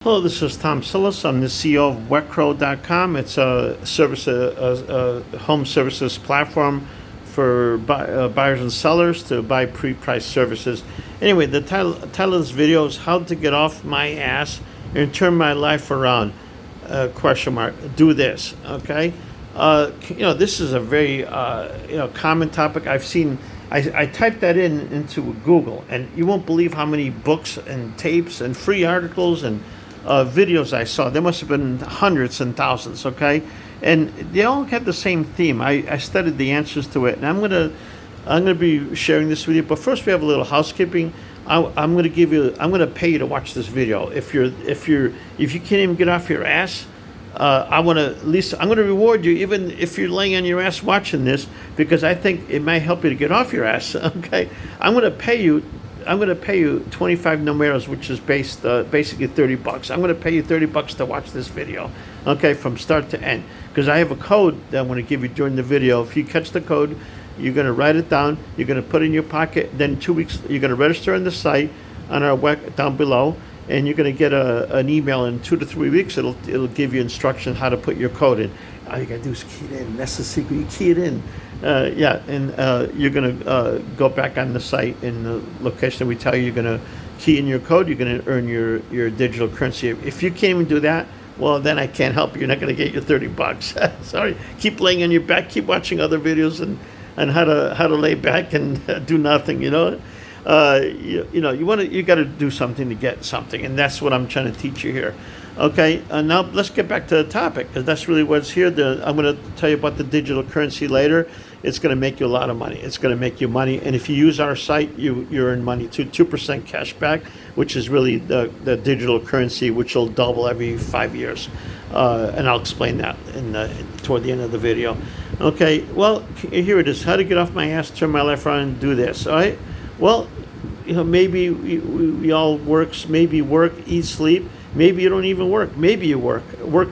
Hello, this is Tom Sillis. I'm the CEO of Wecro.com. It's a home services platform for buyers and sellers to buy pre-priced services. Anyway, the title of this video is "How to Get Off My Ass and Turn My Life Around?" Question mark. Do this, okay? This is a very common topic. I've seen. I typed that into Google, and you won't believe how many books and tapes and free articles and videos I saw. There must have been hundreds and thousands, okay? And they all had the same theme. I studied the answers to it, and I'm gonna be sharing this with you. But first, we have a little housekeeping. I'm gonna pay you to watch this video. If you can't even get off your ass, I'm gonna reward you, even if you're laying on your ass watching this, because I think it might help you to get off your ass. Okay, I'm gonna pay you 25 numeros, which is basically $30. I'm going to pay you $30 to watch this video, okay, from start to end, because I have a code that I'm going to give you during the video. If you catch the code, you're going to write it down, you're going to put it in your pocket, then 2 weeks you're going to register on the site on our web down below, and you're going to get an email in 2 to 3 weeks. It'll give you instructions how to put your code in. All you gotta do is key it in. That's the secret. You key it in. You're gonna go back on the site in the location that we tell you. You're gonna key in your code. You're gonna earn your digital currency. If you can't even do that, well, then I can't help you. You're not gonna get your $30. Sorry. Keep laying on your back. Keep watching other videos and how to lay back and do nothing. You got to do something to get something, and that's what I'm trying to teach you here. Okay, now let's get back to the topic, because that's really what's here. I'm going to tell you about the digital currency later. It's going to make you a lot of money. It's going to make you money, and if you use our site, you earn money too. 2% cash back, which is really the digital currency, which will double every 5 years, and I'll explain that toward the end of the video. Okay, well, here it is. How to get off my ass, turn my life around, and do this. All right. Well, maybe we all maybe work, eat, sleep. Maybe you don't even work. Maybe you work.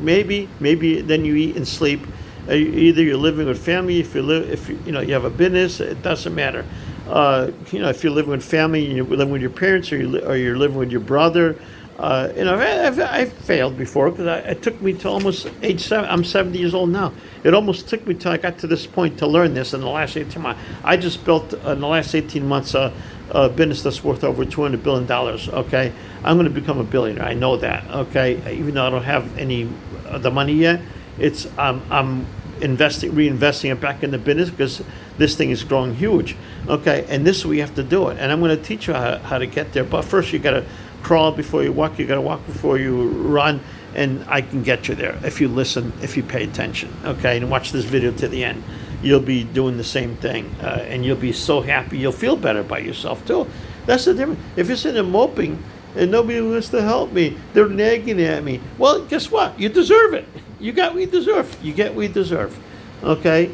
Maybe then you eat and sleep. Either you're living with family, if you have a business, it doesn't matter. If you're living with family and you're living with your parents, or you're living with your brother. I've failed before, because it took me to almost age 7. I'm 70 years old now. It almost took me till I got to this point to learn this in the last 18 months. I just built in the last 18 months a business that's worth over $200 billion. Okay, I'm going to become a billionaire. I know that. Okay, even though I don't have any of the money yet, I'm reinvesting it back in the business, because this thing is growing huge. Okay, and this we have to do it, and I'm going to teach you how to get there. But first, you got to crawl before you walk. You got to walk before you run, and I can get you there if you listen, if you pay attention. Okay, and watch this video to the end. You'll be doing the same thing, and you'll be so happy. You'll feel better about yourself too. That's the difference. If you're sitting there moping and nobody wants to help me, they're nagging at me. Well, guess what? You deserve it. You got what you deserve. You get what you deserve. Okay.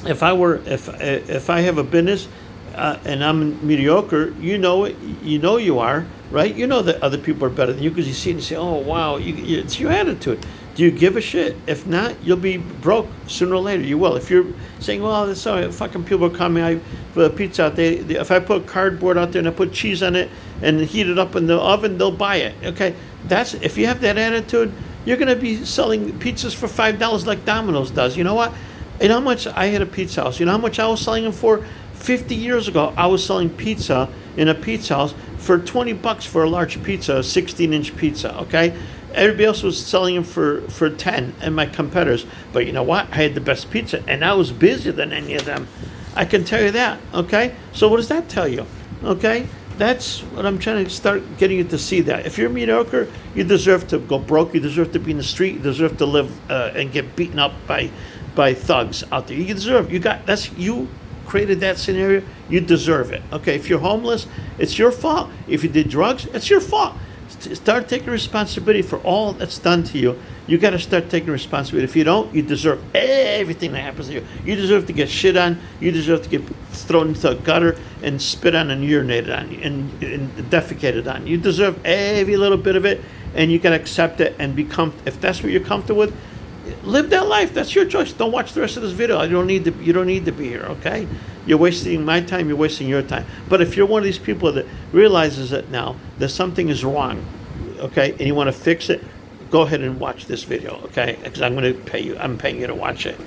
If I have a business and I'm mediocre, you know it. You are, right? You know that other people are better than you, because you see it and you say, "Oh, wow!" It's your attitude. Do you give a shit? If not, you'll be broke sooner or later. You will. If you're saying, "Well, that's all right, fucking people are coming, I put pizza out there. If I put cardboard out there and I put cheese on it and heat it up in the oven, they'll buy it." Okay, if you have that attitude, you're gonna be selling pizzas for $5 like Domino's does. You know what? You know how much I had a pizza house? You know how much I was selling them for? 50 years ago, I was selling pizza in a pizza house for $20 for a large pizza, a 16-inch pizza, okay? Everybody else was selling them for 10, and my competitors. But you know what? I had the best pizza, and I was busier than any of them. I can tell you that, okay? So what does that tell you, okay? That's what I'm trying to start getting you to see. That if you're mediocre, you deserve to go broke. You deserve to be in the street. You deserve to live and get beaten up by thugs out there. You created that scenario. You deserve it. Okay, if you're homeless, it's your fault. If you did drugs, it's your fault. Start taking responsibility for all that's done to you. You got to start taking responsibility. If you don't, you deserve everything that happens to you. You deserve to get shit on. You deserve to get thrown into a gutter and spit on and urinated on and defecated on. You deserve every little bit of it, and you got to accept it and if that's what you're comfortable with, live that life. That's your choice. Don't watch the rest of this video. You don't need to be here, okay? You're wasting my time. You're wasting your time. But if you're one of these people that realizes it now, that something is wrong, okay, and you want to fix it, go ahead and watch this video, okay? Because I'm going to pay you. I'm paying you to watch it,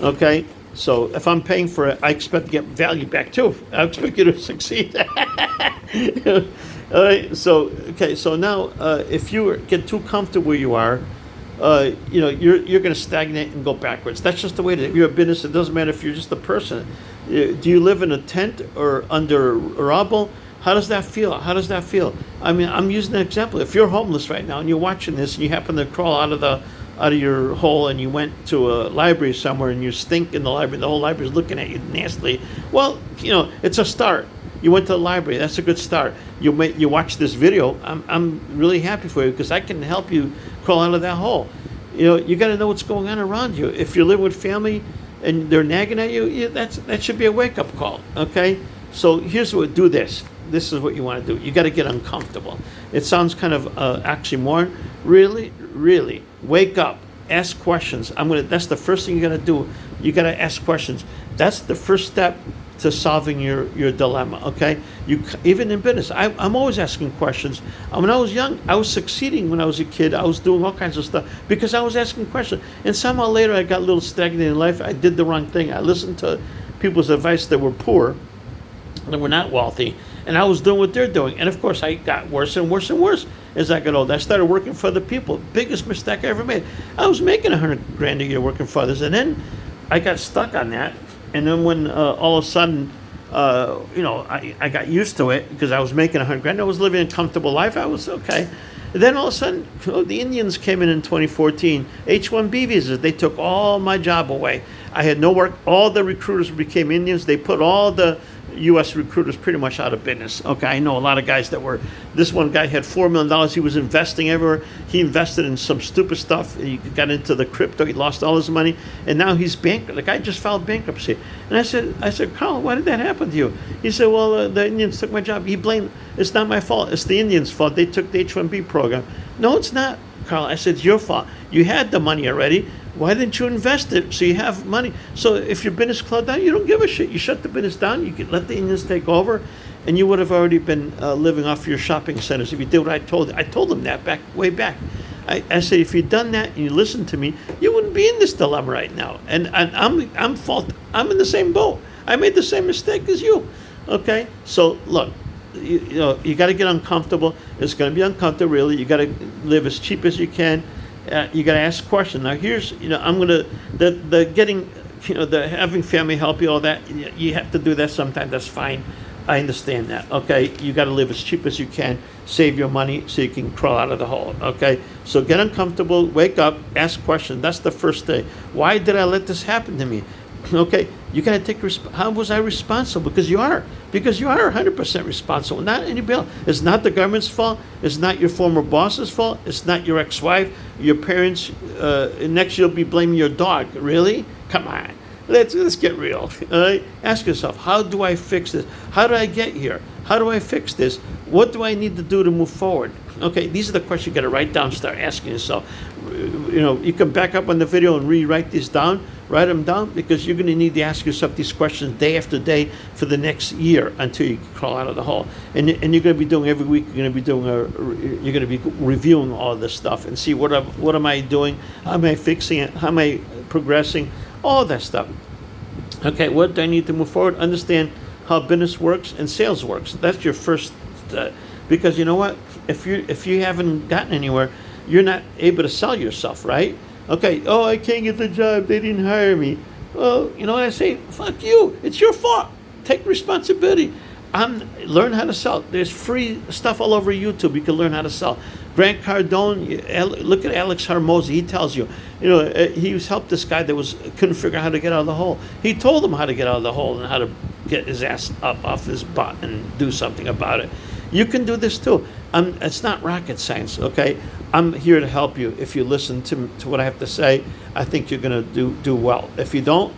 okay? So if I'm paying for it, I expect to get value back too. I expect you to succeed. All right. So okay. So now, if you get too comfortable where you are, you're going to stagnate and go backwards. That's just the way it is. If you're a business, it doesn't matter if you're just a person. Do you live in a tent or under rubble? How does that feel? How does that feel? I mean, I'm using an example. If you're homeless right now and you're watching this and you happen to crawl out of your hole and you went to a library somewhere and you stink in the library, the whole library's looking at you nastily. Well, it's a start. You went to the library. That's a good start. You watch this video. I'm really happy for you because I can help you crawl out of that hole. You got to know what's going on around you. If you live with family and they're nagging at you, that should be a wake up call. Okay. So here's what do this. This is what you want to do. You got to get uncomfortable. It sounds kind of oxymoron. Really, really wake up. Ask questions. That's the first thing you got to do. You got to ask questions. That's the first step to solving your dilemma. Okay. Even in business, I'm always asking questions. When I was young, I was succeeding. When I was a kid, I was doing all kinds of stuff because I was asking questions. And somehow later, I got a little stagnant in life. I did the wrong thing. I listened to people's advice that were poor, that were not wealthy, and I was doing what they're doing. And of course, I got worse and worse and worse as I got older. I started working for other people. Biggest mistake I ever made. I was making $100,000 a year working for others, and then I got stuck on that. And then when all of a sudden, I got used to it because I was making $100,000. I was living a comfortable life. I was okay. And then all of a sudden, the Indians came in 2014. H-1B visas. They took all my job away. I had no work. All the recruiters became Indians. They put all the U.S. recruiters pretty much out of business. Okay, I know a lot of guys that were. This one guy had $4 million. He was investing everywhere. He invested in some stupid stuff. He got into the crypto. He lost all his money, and now he's bankrupt. The guy just filed bankruptcy. And I said, Carl, why did that happen to you? He said, well, the Indians took my job. He blamed. It's not my fault. It's the Indians' fault. They took the H-1B program. No, it's not, Carl. I said, it's your fault. You had the money already. Why didn't you invest it so you have money? So if your business closed down, you don't give a shit. You shut the business down, you could let the Indians take over, and you would have already been living off your shopping centers if you did what I told you. I told them that way back. I said, if you'd done that and you listened to me, you wouldn't be in this dilemma right now. And I'm in the same boat. I made the same mistake as you. Okay? So look, you got to get uncomfortable. It's going to be uncomfortable, really. You got to live as cheap as you can. You got to ask questions. Now, here's, I'm going to, the getting, the having family help you, all that, you have to do that sometimes. That's fine. I understand that. Okay. You got to live as cheap as you can, save your money so you can crawl out of the hole. Okay. So get uncomfortable, wake up, ask questions. That's the first thing. Why did I let this happen to me? Okay, you got to take how was I responsible? Because you are 100% responsible. Not anybody else. It's not the government's fault. It's not your former boss's fault. It's not your ex-wife, your parents. Next, you'll be blaming your dog. Really? Come on. Let's get real. All right? Ask yourself, how do I fix this? How do I get here? How do I fix this? What do I need to do to move forward? Okay, these are the questions you got to write down. Start asking yourself. You can back up on the video and rewrite these down. Write them down because you're going to need to ask yourself these questions day after day for the next year until you crawl out of the hole. And you're going to be doing every week. You're going to be doing you're going to be reviewing all this stuff and see what am I doing? How am I fixing it? How am I progressing? All that stuff. Okay, what do I need to move forward? Understand how business works and sales works. That's your first. Because you know what? If you haven't gotten anywhere, you're not able to sell yourself, right? Okay, I can't get the job. They didn't hire me. Well, you know what I say? Fuck you. It's your fault. Take responsibility. Learn how to sell. There's free stuff all over YouTube. You can learn how to sell. Grant Cardone, look at Alex Hormozi. He tells you, he's helped this guy that couldn't figure out how to get out of the hole. He told him how to get out of the hole and how to get his ass up off his butt and do something about it. You can do this too. It's not rocket science, okay? I'm here to help you. If you listen to what I have to say, I think you're going to do well. If you don't,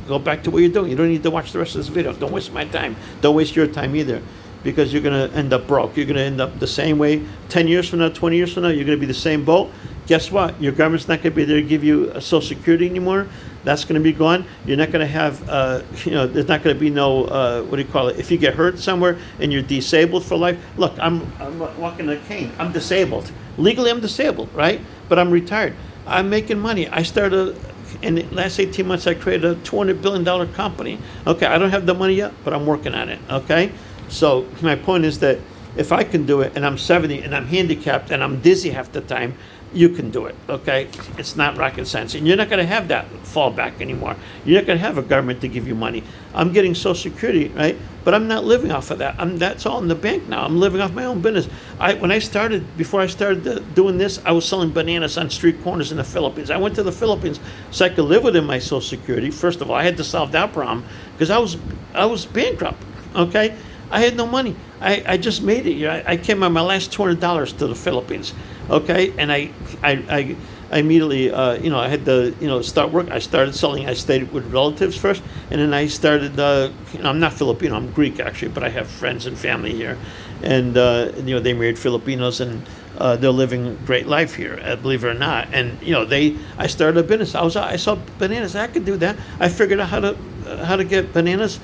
go back to what you're doing. You don't need to watch the rest of this video. Don't waste my time. Don't waste your time either. because you're going to end up broke. You're going to end up the same way 10 years from now, 20 years from now, you're going to be the same boat. Guess what? Your government's not going to be there to give you a Social Security anymore. That's going to be gone. You're not going to have, there's not going to be no, what do you call it? If you get hurt somewhere and you're disabled for life. Look, I'm walking a cane. I'm disabled. Legally, I'm disabled, right? But I'm retired. I'm making money. I started, in the last 18 months, I created a $200 billion company. Okay, I don't have the money yet, but I'm working on it, okay? So my point is that if I can do it, and I'm 70, and I'm handicapped, and I'm dizzy half the time, you can do it, okay? It's not rocket science. And you're not going to have that fallback anymore. You're not going to have a government to give you money. I'm getting Social Security, right? But I'm not living off of that. That's all in the bank now. I'm living off my own business. Before I started doing this, I was selling bananas on street corners in the Philippines. I went to the Philippines so I could live within my Social Security. First of all, I had to solve that problem because I was bankrupt, okay? I had no money. I just made it. I came on my last $200 to the Philippines, okay? And I immediately, I had to, start work. I started selling. I stayed with relatives first, and then I started. I'm not Filipino. I'm Greek actually, but I have friends and family here, and they married Filipinos, and they're living a great life here, believe it or not. And I started a business. I saw bananas. I could do that. I figured out how to get bananas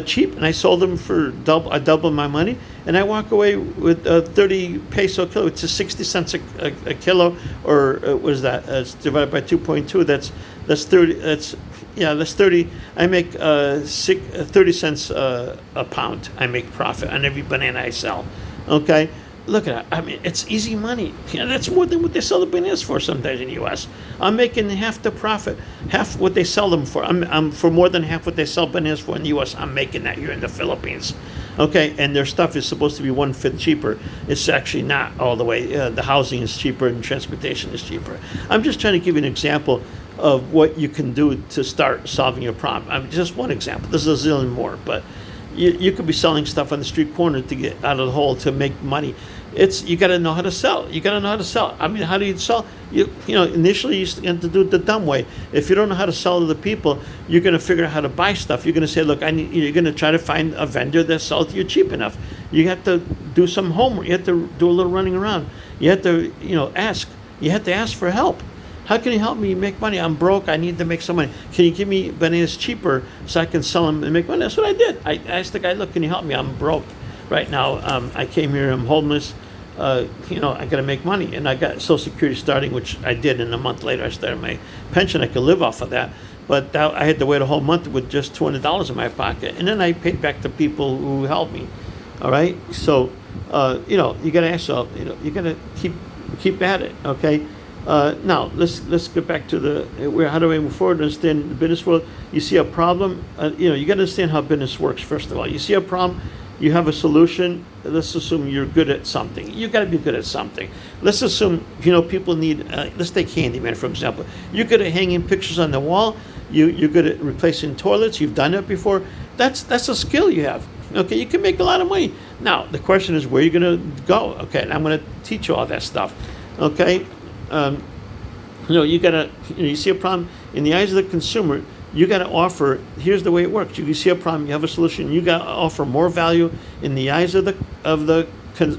cheap, and I sold them for double. I doubled my money, and I walk away with 30 peso a kilo. It's 60 cents a kilo, or what is that? It's divided by 2.2. That's 30. That's 30. I make 30 cents a pound. I make profit on every banana I sell. Okay. Look at that. I mean, it's easy money. That's more than what they sell the bananas for sometimes in the U.S. I'm making half the profit, half what they sell them for. I'm for more than half what they sell bananas for in the U.S. I'm making that here in the Philippines. Okay, and their stuff is supposed to be 1/5 cheaper. It's actually not all the way. The housing is cheaper and transportation is cheaper. I'm just trying to give you an example of what you can do to start solving your problem. Just one example. There's a zillion more, but you could be selling stuff on the street corner to get out of the hole to make money. You got to know how to sell. You got to know how to sell. I mean, how do you sell? Initially you have to do it the dumb way. If you don't know how to sell to the people, you're going to figure out how to buy stuff. You're going to say, look, you're going to try to find a vendor that sells to you cheap enough. You have to do some homework. You have to do a little running around. You have to, ask. You have to ask for help. How can you help me make money? I'm broke. I need to make some money. Can you give me bananas cheaper so I can sell them and make money? That's what I did. I asked the guy, look, can you help me? I'm broke right now. I came here. I'm homeless. I got to make money. And I got Social Security starting, which I did. And a month later, I started my pension. I could live off of that. But I had to wait a whole month with just $200 in my pocket. And then I paid back to people who helped me. All right? So, you got to ask yourself, you got to keep at it, okay? Now let's get back to how do I move forward and understand the business world. You see a problem, you got to understand how business works. First of all, you see a problem, you have a solution. Let's assume you're good at something. You got to be good at something. Let's assume people need. Let's take handyman for example. You're good at hanging pictures on the wall. You're good at replacing toilets. You've done it before. That's a skill you have. Okay, you can make a lot of money. Now the question is where you're going to go. Okay, and I'm going to teach you all that stuff. Okay. You gotta, you see a problem in the eyes of the consumer, you gotta offer, here's the way it works. You see a problem, you have a solution, you gotta offer more value in the eyes of the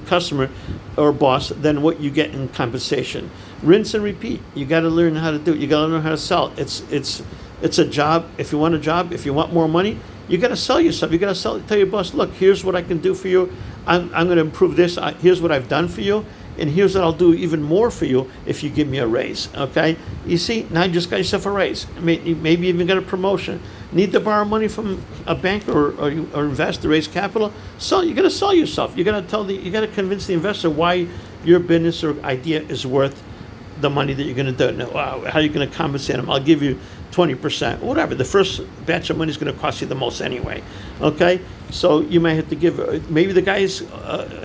customer or boss than what you get in compensation. Rinse and repeat. You gotta learn how to do it. You gotta learn how to sell. It's a job. If you want a job, if you want more money, you gotta sell yourself. You gotta tell your boss, look, here's what I can do for you. I'm gonna improve this. Here's what I've done for you. And here's what I'll do even more for you if you give me a raise, okay? You see, now you just got yourself a raise. Maybe even got a promotion. Need to borrow money from a bank or invest to raise capital? You got to sell yourself. You got to convince the investor why your business or idea is worth the money that you're going to do. How you're going to compensate them? I'll give you 20%, whatever. The first batch of money is going to cost you the most anyway, okay? So you might have to give, maybe the guy's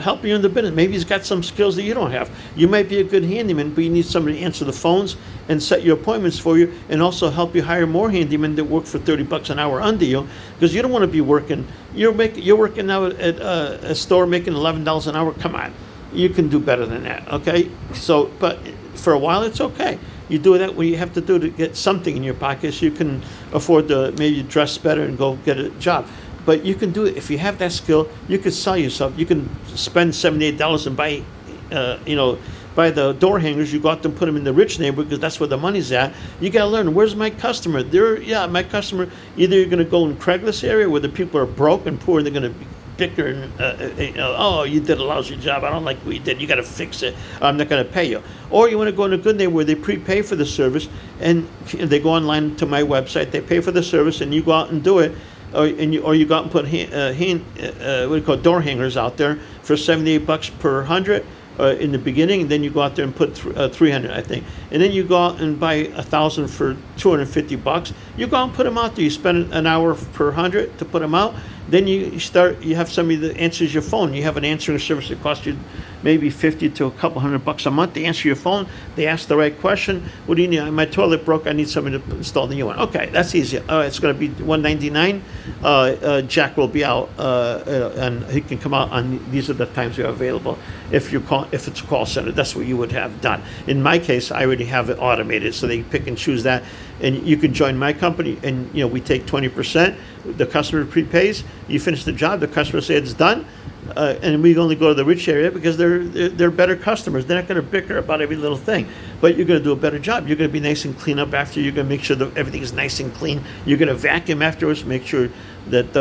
helping you in the business. Maybe he's got some skills that you don't have. You might be a good handyman, but you need somebody to answer the phones and set your appointments for you and also help you hire more handymen that work for $30 an hour under you because you don't want to be working. You're working now at a store making $11 an hour. Come on. You can do better than that, okay? So, but for a while, it's okay. You do that what you have to do to get something in your pocket so you can afford to maybe dress better and go get a job. but you can do it if you have that skill. You can sell yourself. You can spend $78 and buy, buy the door hangers. You go out and put them in the rich neighborhood because that's where the money's at. You got to learn, where's my customer? My customer. Either you're going to go in Craigslist area where the people are broke and poor, and they're going to bicker and oh, you did a lousy job, I don't like what you did, you got to fix it, I'm not going to pay you. Or you want to go in a good neighborhood where they prepay for the service, and they go online to my website, they pay for the service, and you go out and do it. Or you go out and put door hangers out there for $78 per 100 in the beginning, and then you go out there and put 300, I think, and then you go out and buy 1,000 for $250. You go out and put them out there. You spend an hour per 100 to put them out. Then you have somebody that answers your phone. You have an answering service that costs you maybe $50 to a couple $100 a month. They answer your phone. They ask the right question. What do you need? My toilet broke. I need somebody to install the new one. Okay, that's easy. It's going to be $199. Jack will be out, and he can come out on these are the times we are available. If it's a call center, that's what you would have done. In my case, I already have it automated, so they pick and choose that. And you can join my company, and we take 20%. The customer prepays. You finish the job. The customer says it's done, and we only go to the rich area because they're better customers. They're not going to bicker about every little thing, but you're going to do a better job. You're going to be nice and clean up after. You're going to make sure that everything is nice and clean. You're going to vacuum afterwards. Make sure that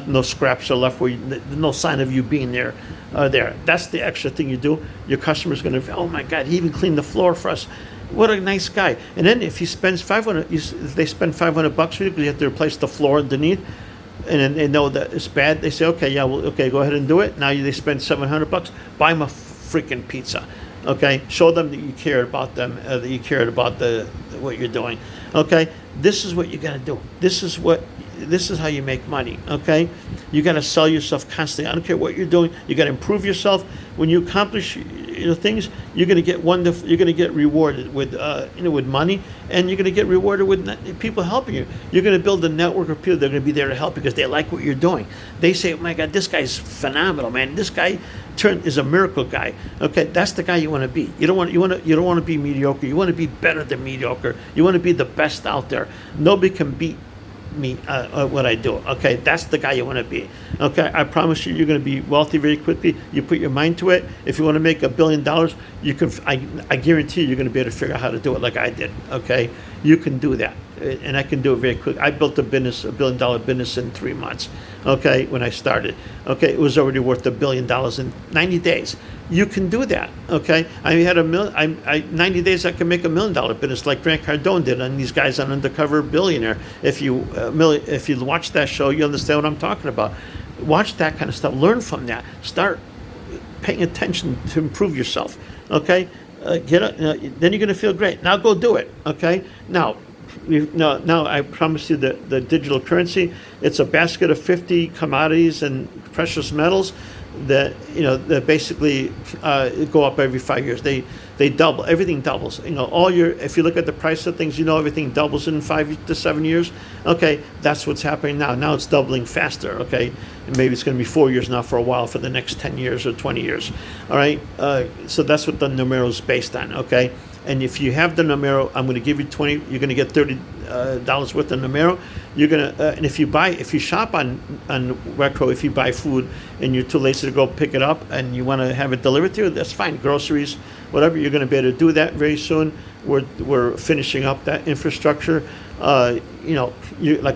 no scraps are left, no sign of you being there. That's the extra thing you do. Your customer's going to, oh my God, he even cleaned the floor for us. What a nice guy. And then if he spends $500, if they spend $500 for you because you have to replace the floor underneath, and then they know that it's bad, they say, okay, go ahead and do it. Now they spend $700, buy them a freaking pizza. Okay, show them that you cared about them, that you cared about what you're doing. Okay, this is what you got to do. This is how you make money. Okay, you got to sell yourself constantly. I don't care what you're doing. You got to improve yourself. When you accomplish things, you're going to get wonderful. You're going to get rewarded with with money, and you're going to get rewarded with people helping you. You're going to build a network of people that are going to be there to help because they like what you're doing. They say, "Oh my God, this guy's phenomenal, man. This guy is a miracle guy." Okay, that's the guy you want to be. You don't want to be mediocre. You want to be better than mediocre. You want to be the best out there. Nobody can beat me what I do. Okay, that's the guy you want to be. Okay, I promise you're going to be wealthy very quickly. You put your mind to it. If you want to make $1 billion, you can. I guarantee you're going to be able to figure out how to do it like I did. Okay, you can do that, and I can do it very quick. I built $1 billion business in 3 months. Okay, when I started. Okay, it was already worth $1 billion in 90 days. You can do that. Okay, I had 90 days I can make $1 million business like Grant Cardone did on these guys on Undercover Billionaire. If you watch that show, you understand what I'm talking about. Watch that kind of stuff. Learn from that. Start paying attention to improve yourself. Okay, then you're going to feel great. Now go do it. Okay, now I promise you that the digital currency, it's a basket of 50 commodities and precious metals that that basically go up every 5 years. They double. Everything doubles. If you look at the price of things, everything doubles in 5 to 7 years. Okay, that's what's happening now. Now it's doubling faster. Okay, and maybe it's going to be 4 years now for a while, for the next 10 years or 20 years. All right, so that's what the Numero is based on. Okay. And if you have the Numero, I'm going to give you 20. You're going to get $30 worth of Numero. You're going to, and if you shop on Recro, if you buy food and you're too lazy to go pick it up and you want to have it delivered to you, that's fine. Groceries, whatever, you're going to be able to do that very soon. We're finishing up that infrastructure. Like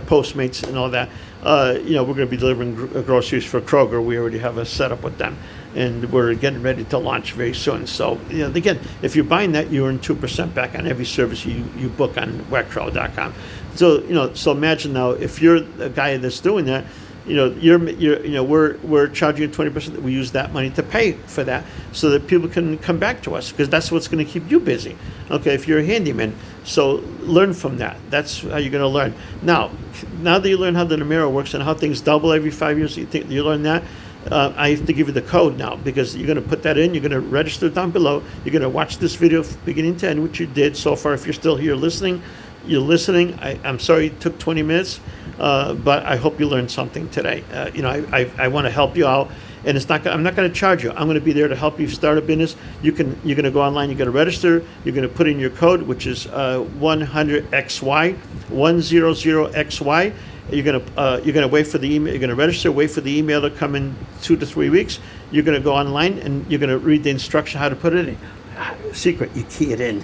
Postmates and all that. We're going to be delivering groceries for Kroger. We already have a setup with them. And we're getting ready to launch very soon. So, again, if you're buying that, you earn 2% back on every service you book on Wecro.com. So, so imagine now if you're a guy that's doing that, we're charging you 20%. We use that money to pay for that, so that people can come back to us, because that's what's going to keep you busy. Okay, if you're a handyman, so learn from that. That's how you're going to learn. Now that you learn how the Numero works and how things double every 5 years, you learn that. I have to give you the code now, because you're going to put that in. You're going to register down below. You're going to watch this video beginning to end, which you did so far. If you're still here listening, you're listening. I'm sorry it took 20 minutes, but I hope you learned something today. I want to help you out, and I'm not going to charge you. I'm going to be there to help you start a business. You're going to go online. You're going to register. You're going to put in your code, which is 100XY, 100XY. You're gonna wait for the email. You're gonna register. Wait for the email to come in 2 to 3 weeks. You're gonna go online and you're gonna read the instruction how to put it in. Secret, you key it in,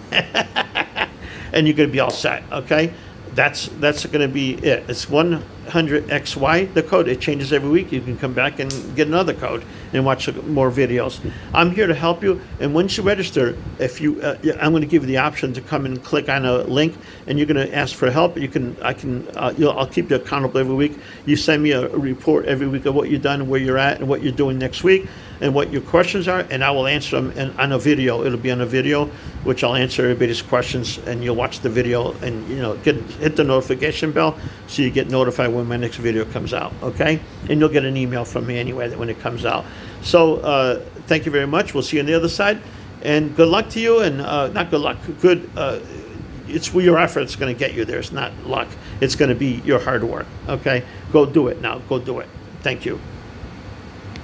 and you're gonna be all set. Okay, that's gonna be it. It's 100XY. The code, it changes every week. You can come back and get another code and watch more videos. I'm here to help you. And once you register, if you, I'm going to give you the option to come and click on a link, and you're going to ask for help. I'll keep you accountable every week. You send me a report every week of what you've done, where you're at, and what you're doing next week, and what your questions are, and I will answer them on a video. It'll be on a video, which I'll answer everybody's questions, and you'll watch the video, and hit the notification bell so you get notified when my next video comes out. Okay, and you'll get an email from me anyway when it comes out. So thank you very much. We'll see you on the other side, and good luck to you. And not good luck. Good. It's your effort that's going to get you there. It's not luck. It's going to be your hard work. Okay, go do it now. Go do it. Thank you.